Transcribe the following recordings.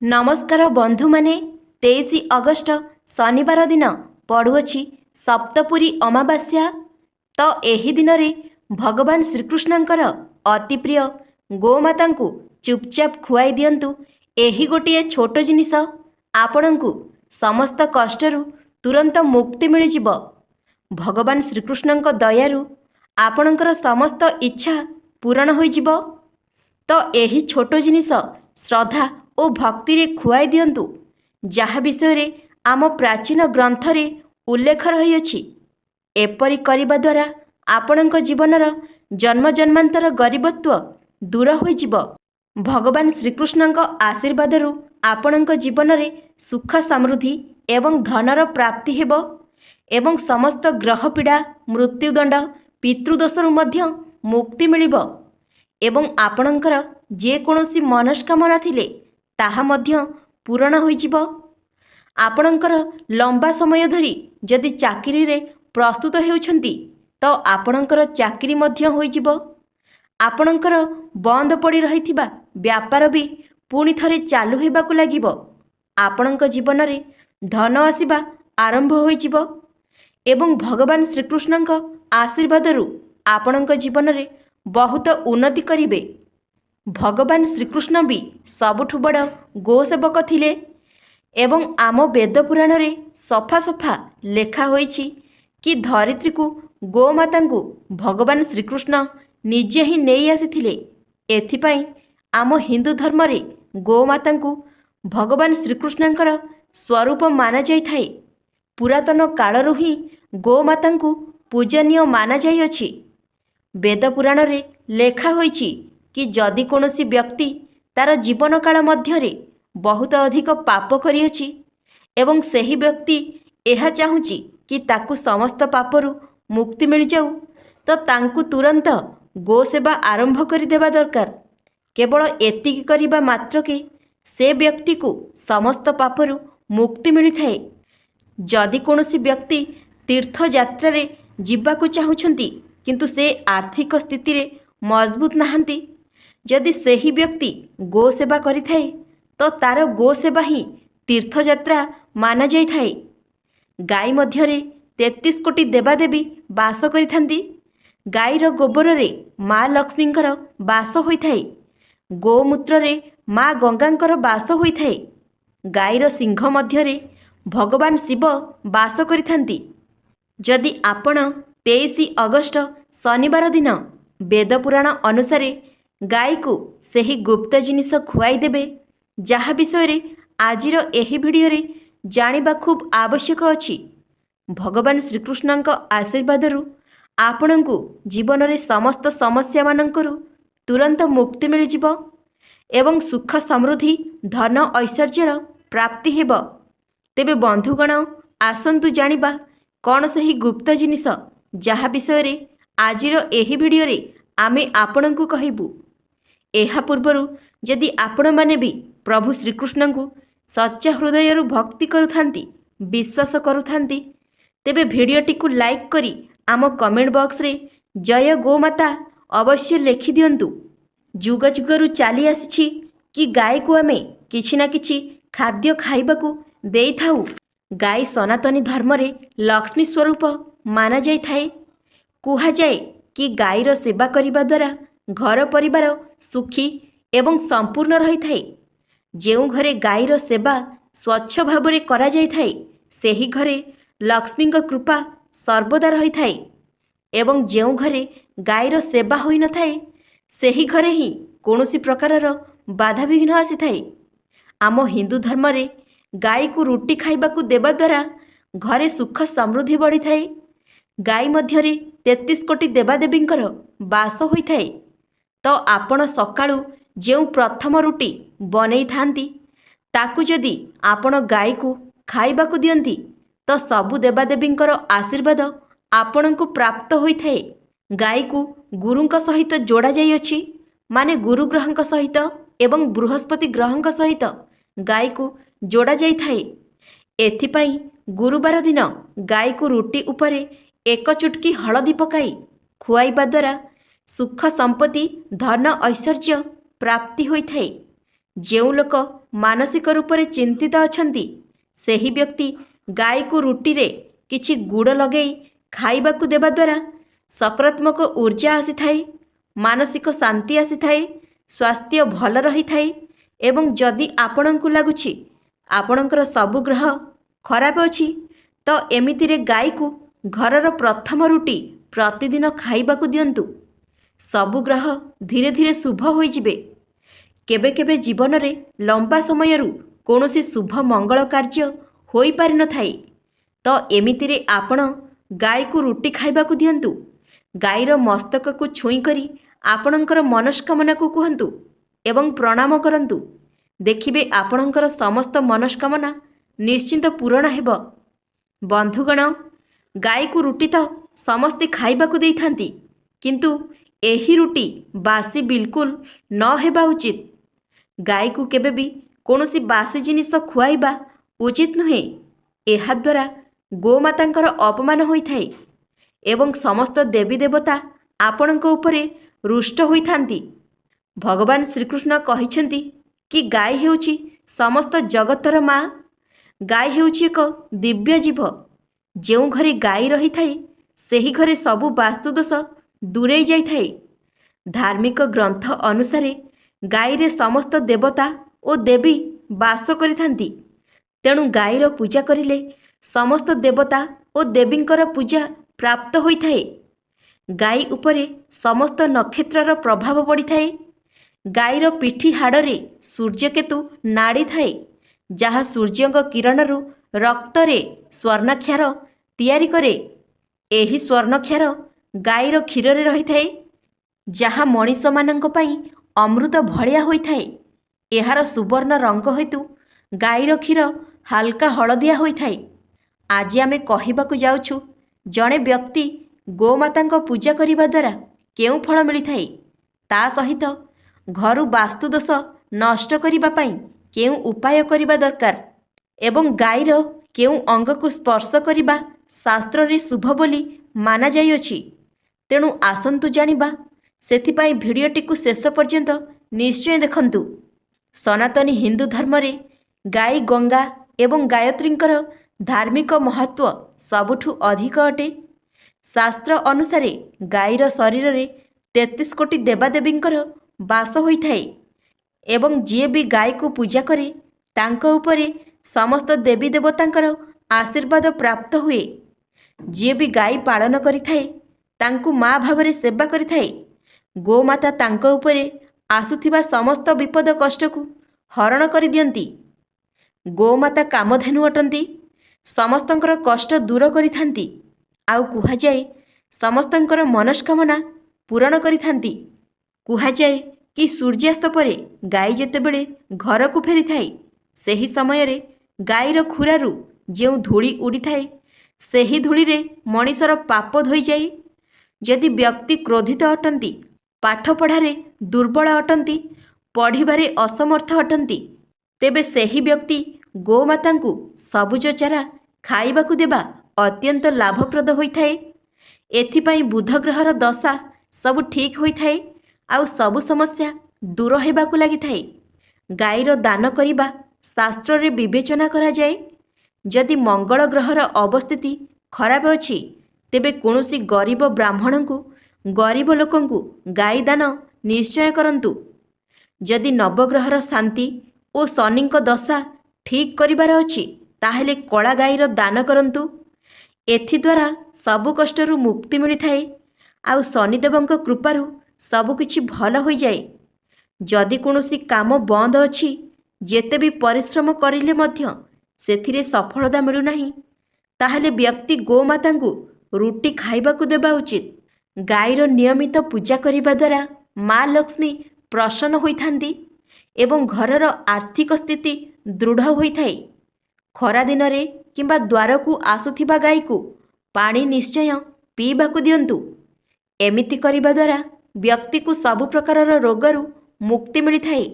नमस्कार बंधु माने 23 अगस्ट शनिवार दिन पड़ुअछि सप्तपुरी अमावास्या। तो एही दिन रे भगवान श्रीकृष्णंकर अति प्रिय गोमाता को चुपचाप खुआई दियंतु। एही गोटिए छोट जिनिस आपणंकु समस्त कष्टरू तुरंत मुक्ति मिल जिवो। भगवान श्रीकृष्णंक दयारु आपणंकर समस्त इच्छा पूरण होई जिवो। तो एही छोट जिनिस श्रद्धा और भक्ति रे खुआई दियंतु, जहा विषय रे आम प्राचीन ग्रंथ रे उल्लेख रही अछि। एपरि करिबा द्वारा आपणक जीवनर जन्म जन्मांतर गरीबत्व दूर होई जिवो। भगवान श्रीकृष्णंक आशीर्वादरु आपणक जीवन रे सुख समृद्धि एवं धनर प्राप्ति हेबो एवं समस्त ग्रह पीड़ा मृत्युदंड पितृदोषरु मध्य मुक्ति मिलिबो एवं आपणकर जे कोनोसी मनस्कामना थिले ताहा मध्य पूरण होई जिवो। आपणकर लंबा समय धरी जदि चाकरी रे प्रस्तुत हेउछंती तो आपणकर चाकरी मध्य होई जिवो। आपणकर बंद पड़ी रहिथिबा व्यापार भी पुणी थरे चालू हेबाकु लागिबो। आपणक जीवन रे धन आसीबा आरंभ होई जिवो एवं भगवान श्रीकृष्णंक आशीर्वादरु आपणक जीवन रे बहुत उन्नति करिवे। भगवान श्रीकृष्ण भी सबुठु बड़ गोसेवक थिले एवं आम वेद पुराण रे सफा सफा लेखा होईछि कि धरित्री को गोमाता को भगवान श्रीकृष्ण निजे ही नहीं आसीथिले। एथिपाई आम हिंदू धर्म रे गोमाता को भगवान श्रीकृष्णंकर स्वरूप माना जाई थाए। पुरातन कालरु ही गोमाता को पूजनीय माना जाई अछि। वेद पुराण रे लेखा होईछि कि जदि कोनोसी व्यक्ति तार जीवन काल मध्यरे बहुत अधिक पाप करिअछि एवं सही व्यक्ति एहा चाहुछि कि ताकू समस्त पापरु मुक्ति मिल जाऊ, तो तांकु तुरंत गो सेवा आरंभ कर देबा दरकार। केवल एतिकी करिबा मात्रके से व्यक्ति को समस्त पापरु मुक्ति मिली थाए। जदि कोनोसी व्यक्ति तीर्थ यात्रा रे जिबाकु चाहुछंती किंतु से आर्थिक स्थिति रे मजबूत नाहंती, जदि सही व्यक्ति गो सेवा करि थाए तो तार गो सेवा ही तीर्थयात्रा माना जाई थाए। गाई मध्यरे 33 कोटी देवादेवी बास करिथांती। गाईर गोबर रे माँ लक्ष्मींकर बास होइथाए। गोमूत्र रे माँ गंगांकर बास होइथाए। गाईर सिंह मध्यरे भगवान शिव बास करिथांती। जदि आपण 23 अगस्ट शनिवार दिन वेद पुराण अनुसारे गाई को सही गुप्त जिनिस खुआई देबे, जहा विषय रे आजिर एही वीडियो रे जानिबा खूब आवश्यक अछि। भगवान श्रीकृष्णंक आशीर्वादरु आपणंकु जीवन रे समस्त समस्या मानकरु तुरंत मुक्ति मिल जिवो एवं सुख समृद्धि धन ऐश्वर्यर प्राप्ति हेबो। तेबे बंधुगण आसंतु जानिबा कौन सही गुप्त जिनिस, जहा विषय रे आजिर एही वीडियो रे आमे आपणंकु कहिबु। एहा पूर्वरु यदि आपण माने भी प्रभु श्रीकृष्ण को सच्चा हृदय भक्ति करुथांती विश्वास करुथांती, तेबे भिडियोटी को लाइक करी आम कमेंट बॉक्स रे जय गोमाता अवश्य लिखि दियंतु। जुग जुगरु चाली आसीछि कि गाय को आमे किछि ना किछि खाद्य खाइबाकू देई थाउ। गाय सनातनी धर्म रे लक्ष्मी स्वरूप माना जाई थाए। कुहा जाए कि गाईर सेवा करिबा द्वारा घर परिवार सुखी एवं संपूर्ण रही थाए। जेउ घरे गाईर सेवा स्वच्छ भावरे करा जाई थाए सेही घरे लक्ष्मी कृपा सर्वदा रही थाए एवं जेउ घरे गाईर सेवा होई न थाए सेही घरे ही कोनोसी प्रकारर बाधा विघ्न आसी थाए। आम हिंदू धर्म रे गाई को रुटी खाइबाकू देबा द्वारा घरे सुख समृद्धि बढ़ी थाए। गाई मध्यरे 33 कोटी देवादेवींकर बास होई थाए। तो आपण सकाळू जेउ प्रथम रुटी बनै थांती ताकू जदि आपण गाई को खाइबाकू दियंती तो सबु देवादेवींकर आशीर्वाद आपणंकु प्राप्त होई थाए। गाई को गुरुंक सहित जोड़ा जाई अछि, माने गुरु ग्रहंक सहित एवं बृहस्पति ग्रहंक सहित गाई को जोड़ा जाई थाए। एथिपाई गुरुवार दिन गाई को रुटी उपरे एक चुटकी हलदी पकाई खुआइबा द्वारा सुख संपत्ति धन ऐश्वर्य प्राप्ति होई थाए। जेउ लोक ମାନସିକ ରୂପରେ ଚିନ୍ତିତ ଅଛନ୍ତି ସେହି ବ୍ୟକ୍ତି ଗାଈକୁ ରୁଟିରେ କିଛି ଗୁଡ଼ ଲଗାଇ ଖାଇବାକୁ ଦେବା ଦ୍ୱାରା ସକାରାତ୍ମକ ଊର୍ଜା ଆସିଥାଏ, ମାନସିକ ଶାନ୍ତି ଆସିଥାଏ, ସ୍ୱାସ୍ଥ୍ୟ ଭଲ ରହିଥାଏ। ଏବଂ ଯଦି ଆପଣଙ୍କୁ ଲାଗୁଛି ଆପଣଙ୍କର ସବୁ ଗ୍ରହ ଖରାପ ଅଛି, ତ ଏମିତିରେ ଗାଈକୁ ଘରର ପ୍ରଥମ ରୁଟି ପ୍ରତିଦିନ ଖାଇବାକୁ ଦିଅନ୍ତୁ। ସବୁ ଗ୍ରହ ଧୀରେ ଧୀରେ ଶୁଭ ହୋଇଯିବେ। କେବେ କେବେ ଜୀବନରେ ଲମ୍ବା ସମୟରୁ କୌଣସି ଶୁଭ ମଙ୍ଗଳ କାର୍ଯ୍ୟ ହୋଇପାରିନଥାଏ, ତ ଏମିତିରେ ଆପଣ ଗାଈକୁ ରୁଟି ଖାଇବାକୁ ଦିଅନ୍ତୁ। ଗାଈର ମସ୍ତକକୁ ଛୁଇଁ କରି ଆପଣଙ୍କର ମନସ୍କାମନାକୁ କୁହନ୍ତୁ ଏବଂ ପ୍ରଣାମ କରନ୍ତୁ। ଦେଖିବେ ଆପଣଙ୍କର ସମସ୍ତ ମନସ୍କାମନା ନିଶ୍ଚିନ୍ତ ପୂରଣ ହେବ। ବନ୍ଧୁଗଣ, ଗାଈକୁ ରୁଟି ତ ସମସ୍ତେ ଖାଇବାକୁ ଦେଇଥାନ୍ତି, କିନ୍ତୁ ଏହି ରୁଟି ବାସି ବିଲକୁଲ ନ ହେବା ଉଚିତ। ଗାଈକୁ କେବେ ବି କୌଣସି ବାସି ଜିନିଷ ଖୁଆଇବା ଉଚିତ ନୁହେଁ। ଏହାଦ୍ୱାରା ଗୋମାତାଙ୍କର ଅପମାନ ହୋଇଥାଏ ଏବଂ ସମସ୍ତ ଦେବୀ ଦେବତା ଆପଣଙ୍କ ଉପରେ ରୁଷ୍ଟ ହୋଇଥାନ୍ତି। ଭଗବାନ ଶ୍ରୀକୃଷ୍ଣ କହିଛନ୍ତି କି ଗାଈ ହେଉଛି ସମସ୍ତ ଜଗତର ମା। ଗାଈ ହେଉଛି ଏକ ଦିବ୍ୟ ଜୀବ। ଯେଉଁ ଘରେ ଗାଈ ରହିଥାଏ ସେହି ଘରେ ସବୁ ବାସ୍ତୁଦୋଷ ଦୂରେଇ ଯାଇଥାଏ। ଧାର୍ମିକ ଗ୍ରନ୍ଥ ଅନୁସାରେ ଗାଈରେ ସମସ୍ତ ଦେବତା ଓ ଦେବୀ ବାସ କରିଥାନ୍ତି। ତେଣୁ ଗାଈର ପୂଜା କରିଲେ ସମସ୍ତ ଦେବତା ଓ ଦେବୀଙ୍କର ପୂଜା ପ୍ରାପ୍ତ ହୋଇଥାଏ। ଗାଈ ଉପରେ ସମସ୍ତ ନକ୍ଷତ୍ରର ପ୍ରଭାବ ପଡ଼ିଥାଏ। ଗାଈର ପିଠି ହାଡ଼ରେ ସୂର୍ଯ୍ୟକେତୁ ନାଡ଼ି ଥାଏ, ଯାହା ସୂର୍ଯ୍ୟଙ୍କ କିରଣରୁ ରକ୍ତରେ ସ୍ୱର୍ଣ୍ଣକ୍ଷାର ତିଆରି କରେ। ଏହି ସ୍ୱର୍ଣ୍ଣକ୍ଷାର ଗାଈର କ୍ଷୀରରେ ରହିଥାଏ, ଯାହା ମଣିଷମାନଙ୍କ ପାଇଁ ଅମୃତ ଭଳିଆ ହୋଇଥାଏ। ଏହାର ସୁବର୍ଣ୍ଣ ରଙ୍ଗ ହେତୁ ଗାଈର କ୍ଷୀର ହାଲକା ହଳଦିଆ ହୋଇଥାଏ। ଆଜି ଆମେ କହିବାକୁ ଯାଉଛୁ ଜଣେ ବ୍ୟକ୍ତି ଗୋମାତାଙ୍କ ପୂଜା କରିବା ଦ୍ୱାରା କେଉଁ ଫଳ ମିଳିଥାଏ, ତା ସହିତ ଘରୁ ବାସ୍ତୁଦୋଷ ନଷ୍ଟ କରିବା ପାଇଁ କେଉଁ ଉପାୟ କରିବା ଦରକାର ଏବଂ ଗାଈର କେଉଁ ଅଙ୍ଗକୁ ସ୍ପର୍ଶ କରିବା ଶାସ୍ତ୍ରରେ ଶୁଭ ବୋଲି ମାନାଯାଇଅଛି। ତେଣୁ ଆସନ୍ତୁ ଜାଣିବା। ସେଥିପାଇଁ ଭିଡ଼ିଓଟିକୁ ଶେଷ ପର୍ଯ୍ୟନ୍ତ ନିଶ୍ଚୟ ଦେଖନ୍ତୁ। ସନାତନୀ ହିନ୍ଦୁ ଧର୍ମରେ ଗାଈ ଗଙ୍ଗା ଏବଂ ଗାୟତ୍ରୀଙ୍କର ଧାର୍ମିକ ମହତ୍ତ୍ୱ ସବୁଠୁ ଅଧିକ ଅଟେ। ଶାସ୍ତ୍ର ଅନୁସାରେ ଗାଈର ଶରୀରରେ 33 କୋଟି ଦେବାଦେବୀଙ୍କର ବାସ ହୋଇଥାଏ ଏବଂ ଯିଏ ବି ଗାଈକୁ ପୂଜା କରେ ତାଙ୍କ ଉପରେ ସମସ୍ତ ଦେବୀ ଦେବତାଙ୍କର ଆଶୀର୍ବାଦ ପ୍ରାପ୍ତ ହୁଏ। ଯିଏ ବି ଗାଈ ପାଳନ କରିଥାଏ ତାଙ୍କୁ ମା ଭାବରେ ସେବା କରିଥାଏ। ଗୋମାତା ତାଙ୍କ ଉପରେ ଆସୁଥିବା ସମସ୍ତ ବିପଦ କଷ୍ଟକୁ ହରଣ କରିଦିଅନ୍ତି। ଗୋମାତା କାମଧେନୁ ଅଟନ୍ତି, ସମସ୍ତଙ୍କର କଷ୍ଟ ଦୂର କରିଥାନ୍ତି। ଆଉ କୁହାଯାଏ ସମସ୍ତଙ୍କର ମନସ୍କାମନା ପୂରଣ କରିଥାନ୍ତି। କୁହାଯାଏ କି ସୂର୍ଯ୍ୟାସ୍ତ ପରେ ଗାଈ ଯେତେବେଳେ ଘରକୁ ଫେରିଥାଏ, ସେହି ସମୟରେ ଗାଈର ଖୁରାରୁ ଯେଉଁ ଧୂଳି ଉଡ଼ିଥାଏ ସେହି ଧୂଳିରେ ମଣିଷର ପାପ ଧୋଇଯାଏ। ଯଦି ବ୍ୟକ୍ତି କ୍ରୋଧିତ ଅଟନ୍ତି, ପାଠପଢ଼ାରେ ଦୁର୍ବଳ ଅଟନ୍ତି, ପଢ଼ିବାରେ ଅସମର୍ଥ ଅଟନ୍ତି, ତେବେ ସେହି ବ୍ୟକ୍ତି ଗୋମାତାଙ୍କୁ ସବୁଜ ଚାରା ଖାଇବାକୁ ଦେବା ଅତ୍ୟନ୍ତ ଲାଭପ୍ରଦ ହୋଇଥାଏ। ଏଥିପାଇଁ ବୁଧ ଗ୍ରହର ଦଶା ସବୁ ଠିକ୍ ହୋଇଥାଏ ଆଉ ସବୁ ସମସ୍ୟା ଦୂର ହେବାକୁ ଲାଗିଥାଏ। ଗାଈର ଦାନ କରିବା ଶାସ୍ତ୍ରରେ ବିବେଚନା କରାଯାଏ। ଯଦି ମଙ୍ଗଳ ଗ୍ରହର ଅବସ୍ଥିତି ଖରାପ ଅଛି, ତେବେ କୌଣସି ଗରିବ ବ୍ରାହ୍ମଣଙ୍କୁ, ଗରିବ ଲୋକଙ୍କୁ ଗାଈ ଦାନ ନିଶ୍ଚୟ କରନ୍ତୁ। ଯଦି ନବଗ୍ରହର ଶାନ୍ତି ଓ ଶନିଙ୍କ ଦଶା ଠିକ୍ କରିବାର ଅଛି, ତାହେଲେ କଳା ଗାଈର ଦାନ କରନ୍ତୁ। ଏଥିଦ୍ୱାରା ସବୁ କଷ୍ଟରୁ ମୁକ୍ତି ମିଳିଥାଏ ଆଉ ଶନିଦେବଙ୍କ କୃପାରୁ ସବୁକିଛି ଭଲ ହୋଇଯାଏ। ଯଦି କୌଣସି କାମ ବନ୍ଦ ଅଛି, ଯେତେ ବି ପରିଶ୍ରମ କରିଲେ ମଧ୍ୟ ସେଥିରେ ସଫଳତା ମିଳୁନାହିଁ, ତାହେଲେ ବ୍ୟକ୍ତି ଗୋମାତାଙ୍କୁ ରୁଟି ଖାଇବାକୁ ଦେବା ଉଚିତ। ଗାଈର ନିୟମିତ ପୂଜା କରିବା ଦ୍ୱାରା ମା ଲକ୍ଷ୍ମୀ ପ୍ରସନ୍ନ ହୋଇଥାନ୍ତି ଏବଂ ଘରର ଆର୍ଥିକ ସ୍ଥିତି ଦୃଢ଼ ହୋଇଥାଏ। ଖରାଦିନରେ କିମ୍ବା ଦ୍ୱାରକୁ ଆସୁଥିବା ଗାଈକୁ ପାଣି ନିଶ୍ଚୟ ପିଇବାକୁ ଦିଅନ୍ତୁ। ଏମିତି କରିବା ଦ୍ୱାରା ବ୍ୟକ୍ତିକୁ ସବୁ ପ୍ରକାରର ରୋଗରୁ ମୁକ୍ତି ମିଳିଥାଏ।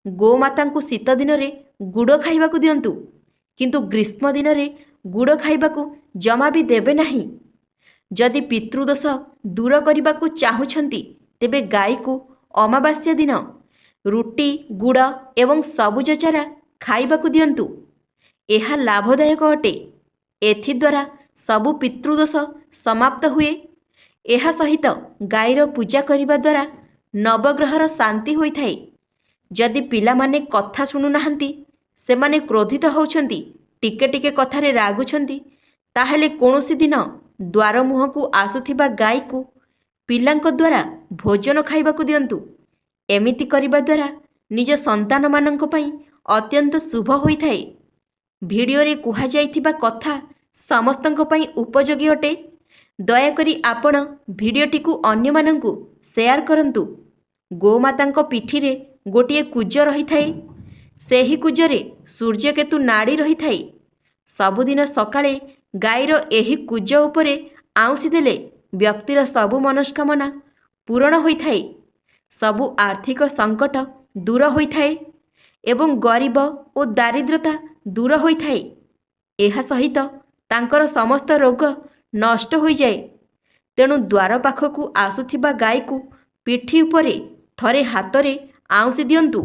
ଗୋମାତାଙ୍କୁ ଶୀତ ଦିନରେ ଗୁଡ଼ ଖାଇବାକୁ ଦିଅନ୍ତୁ, କିନ୍ତୁ ଗ୍ରୀଷ୍ମ ଦିନରେ ଗୁଡ଼ ଖାଇବାକୁ ଜମା ବି ଦେବେ ନାହିଁ। ଯଦି ପିତୃଦୋଷ ଦୂର କରିବାକୁ ଚାହୁଁଛନ୍ତି, ତେବେ ଗାଈକୁ ଅମାବାସ୍ୟା ଦିନ ରୁଟି ଗୁଡ଼ ଏବଂ ସବୁଜ ଚାରା ଖାଇବାକୁ ଦିଅନ୍ତୁ। ଏହା ଲାଭଦାୟକ ଅଟେ। ଏଥିଦ୍ୱାରା ସବୁ ପିତୃଦୋଷ ସମାପ୍ତ ହୁଏ। ଏହା ସହିତ ଗାଈର ପୂଜା କରିବା ଦ୍ୱାରା ନବଗ୍ରହର ଶାନ୍ତି ହୋଇଥାଏ। ଯଦି ପିଲାମାନେ କଥା ଶୁଣୁନାହାନ୍ତି, ସେମାନେ କ୍ରୋଧିତ ହେଉଛନ୍ତି, ଟିକେ ଟିକେ କଥାରେ ରାଗୁଛନ୍ତି, ତାହେଲେ କୌଣସି ଦିନ ଦ୍ୱାର ମୁହଁକୁ ଆସୁଥିବା ଗାଈକୁ ପିଲାଙ୍କ ଦ୍ୱାରା ଭୋଜନ ଖାଇବାକୁ ଦିଅନ୍ତୁ। ଏମିତି କରିବା ଦ୍ୱାରା ନିଜ ସନ୍ତାନମାନଙ୍କ ପାଇଁ ଅତ୍ୟନ୍ତ ଶୁଭ ହୋଇଥାଏ। ଭିଡ଼ିଓରେ କୁହାଯାଇଥିବା କଥା ସମସ୍ତଙ୍କ ପାଇଁ ଉପଯୋଗୀ ଅଟେ। ଦୟାକରି ଆପଣ ଭିଡ଼ିଓଟିକୁ ଅନ୍ୟମାନଙ୍କୁ ସେୟାର କରନ୍ତୁ। ଗୋମାତାଙ୍କ ପିଠିରେ ଗୋଟିଏ କୁଜ ରହିଥାଏ। ସେହି କୁଜରେ ସୂର୍ଯ୍ୟକେତୁ ନାଡ଼ି ରହିଥାଏ। ସବୁଦିନ ସକାଳେ ଗାଈର ଏହି କୁଜ ଉପରେ ଆଉଁସି ଦେଲେ ବ୍ୟକ୍ତିର ସବୁ ମନସ୍କାମନା ପୂରଣ ହୋଇଥାଏ। ସବୁ ଆର୍ଥିକ ସଙ୍କଟ ଦୂର ହୋଇଥାଏ ଏବଂ ଗରିବ ଓ ଦାରିଦ୍ର୍ୟତା ଦୂର ହୋଇଥାଏ। ଏହା ସହିତ ତାଙ୍କର ସମସ୍ତ ରୋଗ ନଷ୍ଟ ହୋଇଯାଏ। ତେଣୁ ଦ୍ୱାର ପାଖକୁ ଆସୁଥିବା ଗାଈକୁ ପିଠି ଉପରେ ଥରେ ହାତରେ ଆଉଁସି ଦିଅନ୍ତୁ।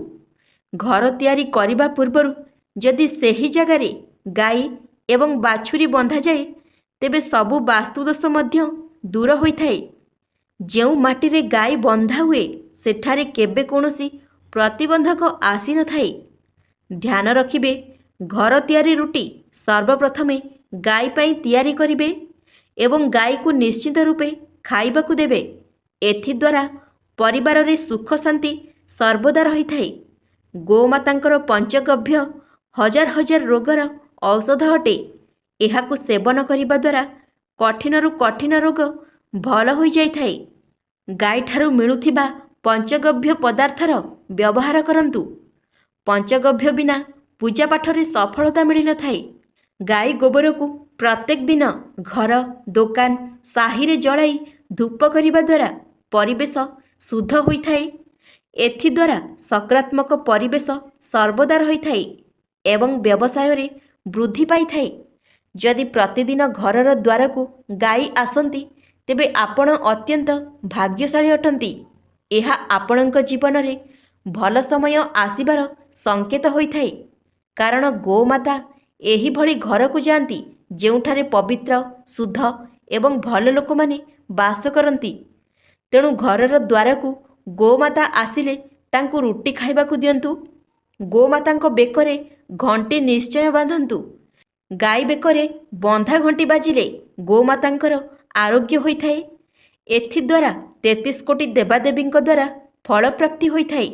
ଘର ତିଆରି କରିବା ପୂର୍ବରୁ ଯଦି ସେହି ଜାଗାରେ ଗାଈ ଏବଂ ବାଛୁରୀ ବନ୍ଧାଯାଏ, ତେବେ ସବୁ ବାସ୍ତୁଦୋଷ ମଧ୍ୟ ଦୂର ହୋଇଥାଏ। ଯେଉଁ ମାଟିରେ ଗାଈ ବନ୍ଧା ହୁଏ, ସେଠାରେ କେବେ କୌଣସି ପ୍ରତିବନ୍ଧକ ଆସିନଥାଏ। ଧ୍ୟାନ ରଖିବେ, ଘର ତିଆରି ରୁଟି ସର୍ବପ୍ରଥମେ ଗାଈ ପାଇଁ ତିଆରି କରିବେ ଏବଂ ଗାଈକୁ ନିଶ୍ଚିତ ରୂପେ ଖାଇବାକୁ ଦେବେ। ଏଥିଦ୍ୱାରା ପରିବାରରେ ସୁଖ ଶାନ୍ତି ସର୍ବଦା ରହିଥାଏ। ଗୋମାତାଙ୍କର ପଞ୍ଚଗଭ୍ୟ ହଜାର ହଜାର ରୋଗର ଔଷଧ ଅଟେ। ଏହାକୁ ସେବନ କରିବା ଦ୍ୱାରା କଠିନରୁ କଠିନ ରୋଗ ଭଲ ହୋଇଯାଇଥାଏ। ଗାଈଠାରୁ ମିଳୁଥିବା ପଞ୍ଚଗଭ୍ୟ ପଦାର୍ଥର ବ୍ୟବହାର କରନ୍ତୁ। ପଞ୍ଚଗଭ୍ୟ ବିନା ପୂଜାପାଠରେ ସଫଳତା ମିଳିନଥାଏ। ଗାଈ ଗୋବରକୁ ପ୍ରତ୍ୟେକ ଦିନ ଘର, ଦୋକାନ, ସାହିରେ ଜଳାଇ ଧୂପ କରିବା ଦ୍ୱାରା ପରିବେଶ ଶୁଦ୍ଧ ହୋଇଥାଏ। ଏଥିଦ୍ୱାରା ସକାରାତ୍ମକ ପରିବେଶ ସର୍ବଦା ରହିଥାଏ ଏବଂ ବ୍ୟବସାୟରେ ବୃଦ୍ଧି ପାଇଥାଏ। ଯଦି ପ୍ରତିଦିନ ଘରର ଦ୍ୱାରକୁ ଗାଈ ଆସନ୍ତି, ତେବେ ଆପଣ ଅତ୍ୟନ୍ତ ଭାଗ୍ୟଶାଳୀ ଅଟନ୍ତି। ଏହା ଆପଣଙ୍କ ଜୀବନରେ ଭଲ ସମୟ ଆସିବାର ସଂକେତ ହୋଇଥାଏ। କାରଣ ଗୋମାତା ଏହିଭଳି ଘରକୁ ଯାଆନ୍ତି ଯେଉଁଠାରେ ପବିତ୍ର, ଶୁଦ୍ଧ ଏବଂ ଭଲ ଲୋକମାନେ ବାସ କରନ୍ତି। ତେଣୁ ଘରର ଦ୍ୱାରକୁ ଗୋମାତା ଆସିଲେ ତାଙ୍କୁ ରୁଟି ଖାଇବାକୁ ଦିଅନ୍ତୁ। ଗୋମାତାଙ୍କ ବେକରେ ଘଣ୍ଟି ନିଶ୍ଚୟ ବାନ୍ଧନ୍ତୁ। ଗାଈ ବେକରେ ବନ୍ଧା ଘଣ୍ଟି ବାଜିଲେ ଗୋମାତାଙ୍କର ଆରୋଗ୍ୟ ହୋଇଥାଏ। ଏଥିଦ୍ୱାରା 33 କୋଟି ଦେବାଦେବୀଙ୍କ ଦ୍ୱାରା ଫଳପ୍ରାପ୍ତି ହୋଇଥାଏ।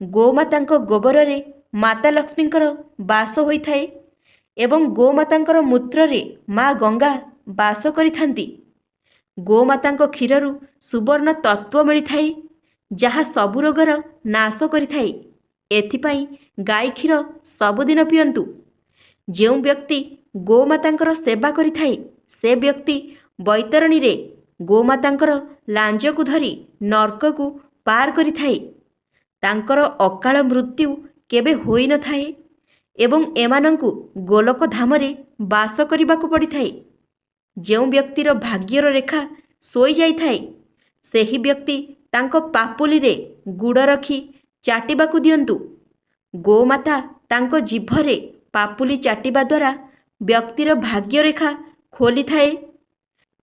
ଗୋମାତାଙ୍କ ଗୋବରରେ ମାତା ଲକ୍ଷ୍ମୀଙ୍କର ବାସ ହୋଇଥାଏ ଏବଂ ଗୋମାତାଙ୍କର ମୂତ୍ରରେ ମା ଗଙ୍ଗା ବାସ କରିଥାନ୍ତି। ଗୋମାତାଙ୍କ କ୍ଷୀରରୁ ସୁବର୍ଣ୍ଣ ତତ୍ତ୍ୱ ମିଳିଥାଏ, ଯାହା ସବୁ ରୋଗର ନାଶ କରିଥାଏ। ଏଥିପାଇଁ ଗାଈ କ୍ଷୀର ସବୁଦିନ ପିଅନ୍ତୁ। ଯେଉଁ ବ୍ୟକ୍ତି ଗୋମାତାଙ୍କର ସେବା କରିଥାଏ, ସେ ବ୍ୟକ୍ତି ବୈତରଣୀରେ ଗୋମାତାଙ୍କର ଲାଞ୍ଜକୁ ଧରି ନର୍କକୁ ପାର କରିଥାଏ। ତାଙ୍କର ଅକାଳ ମୃତ୍ୟୁ କେବେ ହୋଇନଥାଏ ଏବଂ ଏମାନଙ୍କୁ ଗୋଲକ ଧାମରେ ବାସ କରିବାକୁ ପଡ଼ିଥାଏ। ଯେଉଁ ବ୍ୟକ୍ତିର ଭାଗ୍ୟର ରେଖା ଶୋଇଯାଇଥାଏ, ସେହି ବ୍ୟକ୍ତି ତାଙ୍କ ପାପୁଲିରେ ଗୁଡ଼ ରଖି ଚାଟିବାକୁ ଦିଅନ୍ତୁ। ଗୋମାତା ତାଙ୍କ ଜିଭରେ ପାପୁଲି ଚାଟିବା ଦ୍ୱାରା ବ୍ୟକ୍ତିର ଭାଗ୍ୟରେଖା ଖୋଲିଥାଏ